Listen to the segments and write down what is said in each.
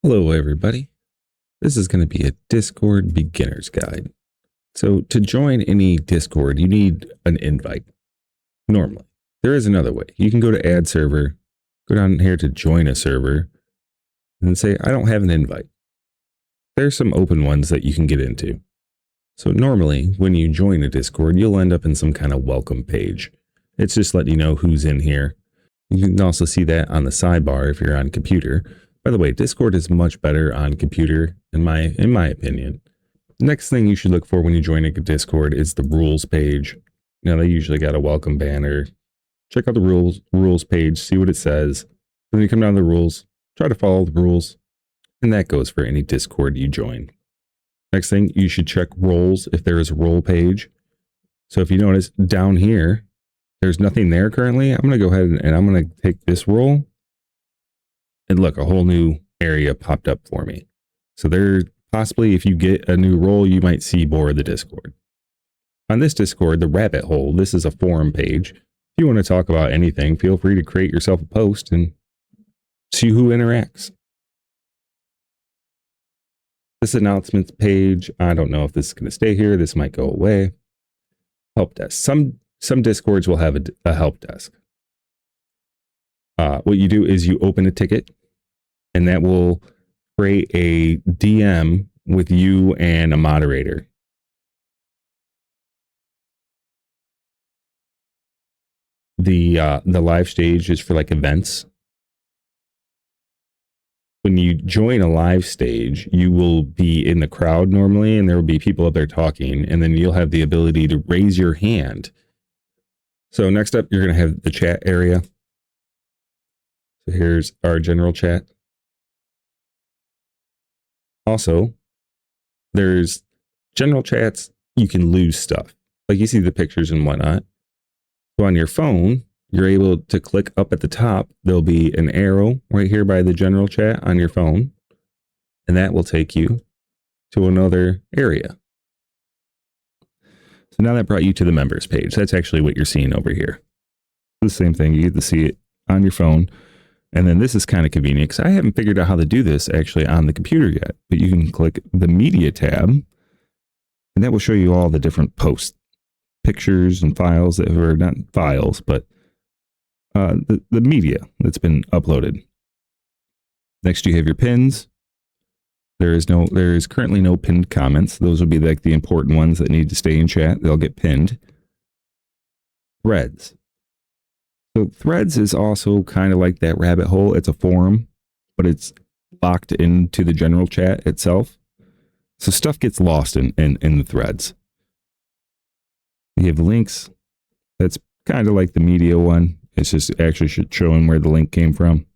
Hello, everybody. This is going to be a Discord beginner's guide. So to join any Discord, you need an invite. Normally, there is another way. You can go to add server, go down here to join a server, and say, I don't have an invite. There's some open ones that you can get into. So normally, when you join a Discord, you'll end up in some kind of welcome page. It's just letting you know who's in here. You can also see that on the sidebar if you're on computer. By the way, Discord is much better on computer, in my opinion. Next thing you should look for when you join a Discord is the rules page. Now, they usually got a welcome banner. Check out the rules page, see what it says. Then you come down to the rules, try to follow the rules, and that goes for any Discord you join. Next thing, you should check roles if there is a role page. So if you notice down here, there's nothing there currently. I'm going to go ahead and I'm going to take this role. And look, a whole new area popped up for me. So there, possibly if you get a new role, you might see more of the Discord. On this Discord, the rabbit hole, this is a forum page. If you want to talk about anything, feel free to create yourself a post and see who interacts. This announcements page, I don't know if this is going to stay here. This might go away. Help desk. Some Discords will have a help desk. What you do is you open a ticket, and that will create a DM with you and a moderator. The live stage is for like events. When you join a live stage, you will be in the crowd normally, and there will be people up there talking, and then you'll have the ability to raise your hand. So next up, you're going to have the chat area. So here's our general chat. Also, there's general chats. You can lose stuff. Like you see the pictures and whatnot. So on your phone, you're able to click up at the top. There'll be an arrow right here by the general chat on your phone. And that will take you to another area. So now that brought you to the members page. That's actually what you're seeing over here. The same thing. You get to see it on your phone. And then this is kind of convenient because I haven't figured out how to do this actually on the computer yet. But you can click the media tab, and that will show you all the different posts, pictures and files that are not files, but the media that's been uploaded. Next, you have your pins. There is currently no pinned comments. Those will be like the important ones that need to stay in chat. They'll get pinned. Threads. So Threads is also kind of like that rabbit hole. It's a forum, but it's locked into the general chat itself. So stuff gets lost in the threads. You have the links. That's kind of like the media one. It's just actually showing where the link came from.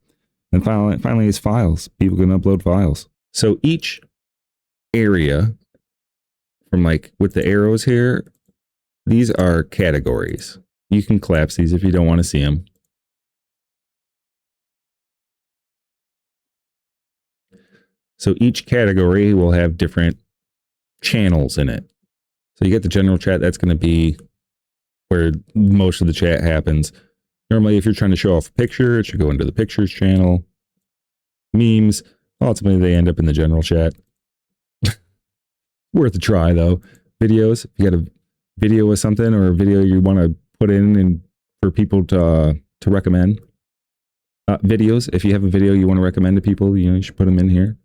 And finally is files. People can upload files. So each area from like with the arrows here, these are categories. You can collapse these if you don't want to see them. So each category will have different channels in it. So you get the general chat. That's going to be where most of the chat happens. Normally, if you're trying to show off a picture, it should go into the pictures channel. Memes, ultimately, they end up in the general chat. Worth a try, though. Videos, if you got a video of something or a video you want to put in and for people to recommend. Videos, if you have a video you want to recommend to people, you should put them in here.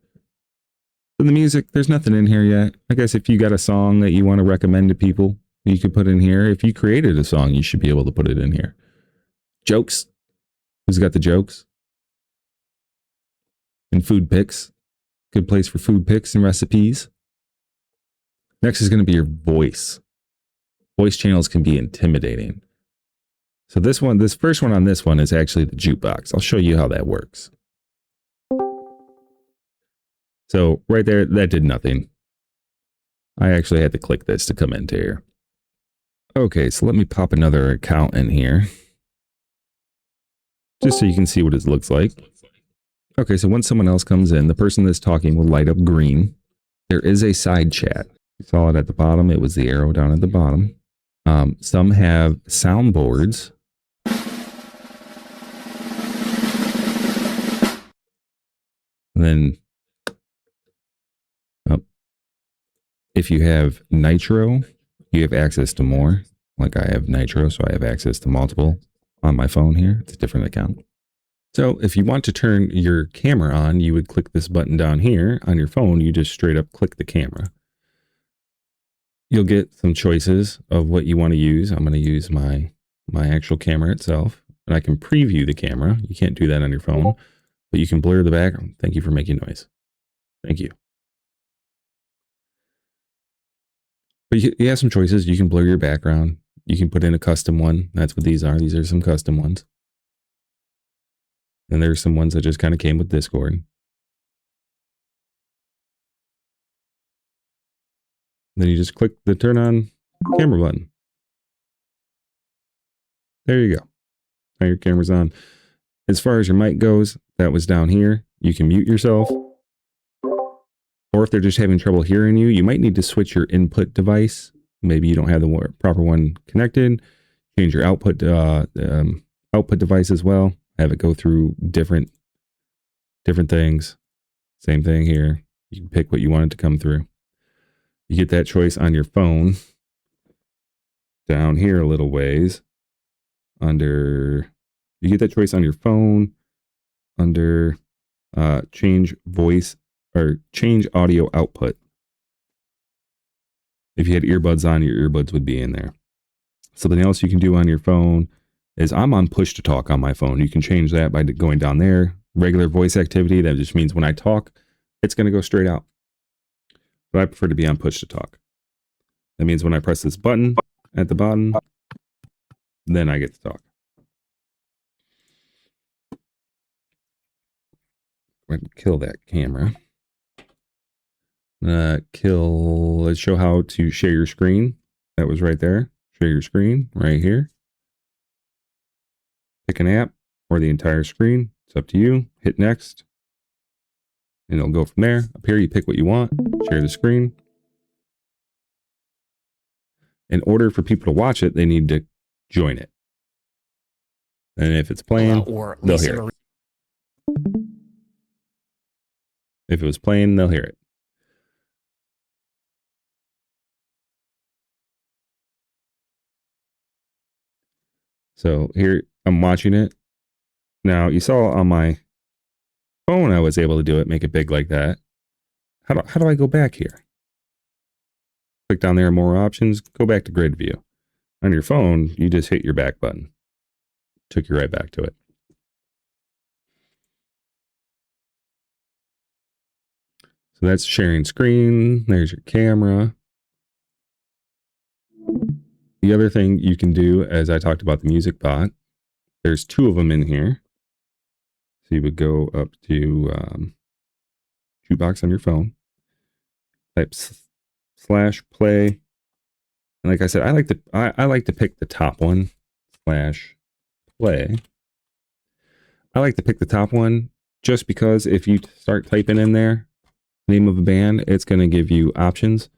For the music, there's nothing in here yet. I guess if you got a song that you want to recommend to people, you could put in here. If you created a song, you should be able to put it in here. Jokes. Who's got the jokes? And food pics. Good place for food pics and recipes. Next is going to be your voice. Voice channels can be intimidating. So this first one on this one is actually the jukebox. I'll show you how that works. So right there, that did nothing. I actually had to click this to come into here. Okay, so let me pop another account in here. Just so you can see what it looks like. Okay, so when someone else comes in, the person that's talking will light up green. There is a side chat. You saw it at the bottom. It was the arrow down at the bottom. Some have soundboards. And then If you have Nitro, you have access to more. Like I have Nitro, so I have access to multiple on my phone here. It's a different account. So if you want to turn your camera on, you would click this button down here on your phone. You just straight up click the camera. You'll get some choices of what you want to use. I'm going to use my actual camera itself, and I can preview the camera. You can't do that on your phone, but you can blur the background. Thank you for making noise. Thank you. But you have some choices. You can blur your background. You can put in a custom one. That's what these are. These are some custom ones. And there's some ones that just kind of came with Discord. Then you just click the turn on camera button. There you go. Now your camera's on. As far as your mic goes, that was down here. You can mute yourself. Or if they're just having trouble hearing you, you might need to switch your input device. Maybe you don't have the proper one connected. Change your output device as well. Have it go through different things. Same thing here. You can pick what you want it to come through. You get that choice on your phone. Down here a little ways. You get that choice on your phone under change voice or change audio output. If you had earbuds on, your earbuds would be in there. Something else you can do on your phone is I'm on push to talk on my phone. You can change that by going down there. Regular voice activity, that just means when I talk, it's going to go straight out. But I prefer to be on push to talk. That means when I press this button at the bottom, then I get to talk. Go ahead and kill that camera. Let's show how to share your screen. That was right there. Share your screen right here. Pick an app or the entire screen. It's up to you. Hit next. And it'll go from there. Up here, you pick what you want. Share the screen. In order for people to watch it, they need to join it. And if it's playing, they'll hear it. If it was playing, they'll hear it. So here, I'm watching it. Now, you saw on my phone, I was able to do it, make it big like that. How do I go back here? Click down there, more options, go back to grid view. On your phone, you just hit your back button. Took you right back to it. So that's sharing screen. There's your camera. The other thing you can do, as I talked about the music bot, there's two of them in here. So you would go up to jukebox on your phone, type /play. And like I said, I like to pick the top one, /play. I like to pick the top one just because if you start typing in there, name of a band, it's going to give you options.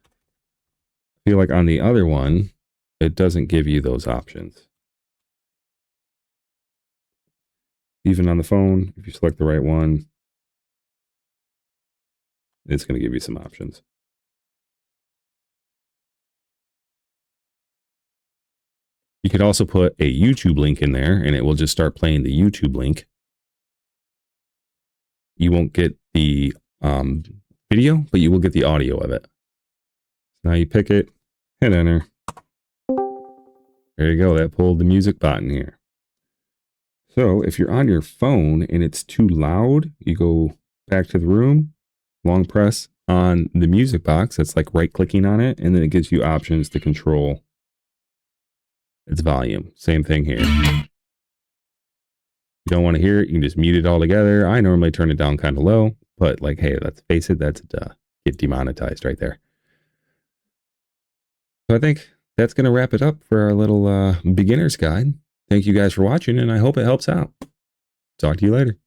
I feel like on the other one, it doesn't give you those options. Even on the phone, if you select the right one, it's going to give you some options. You could also put a YouTube link in there and it will just start playing the YouTube link. You won't get the video, but you will get the audio of it. Now you pick it, hit enter. There you go. That pulled the music bot in here. So if you're on your phone and it's too loud, you go back to the room, long press on the music box. That's like right clicking on it. And then it gives you options to control its volume. Same thing here. If you don't want to hear it, you can just mute it all together. I normally turn it down kind of low, but like, hey, let's face it, that's get demonetized right there. So I think that's going to wrap it up for our little beginner's guide. Thank you guys for watching, and I hope it helps out. Talk to you later.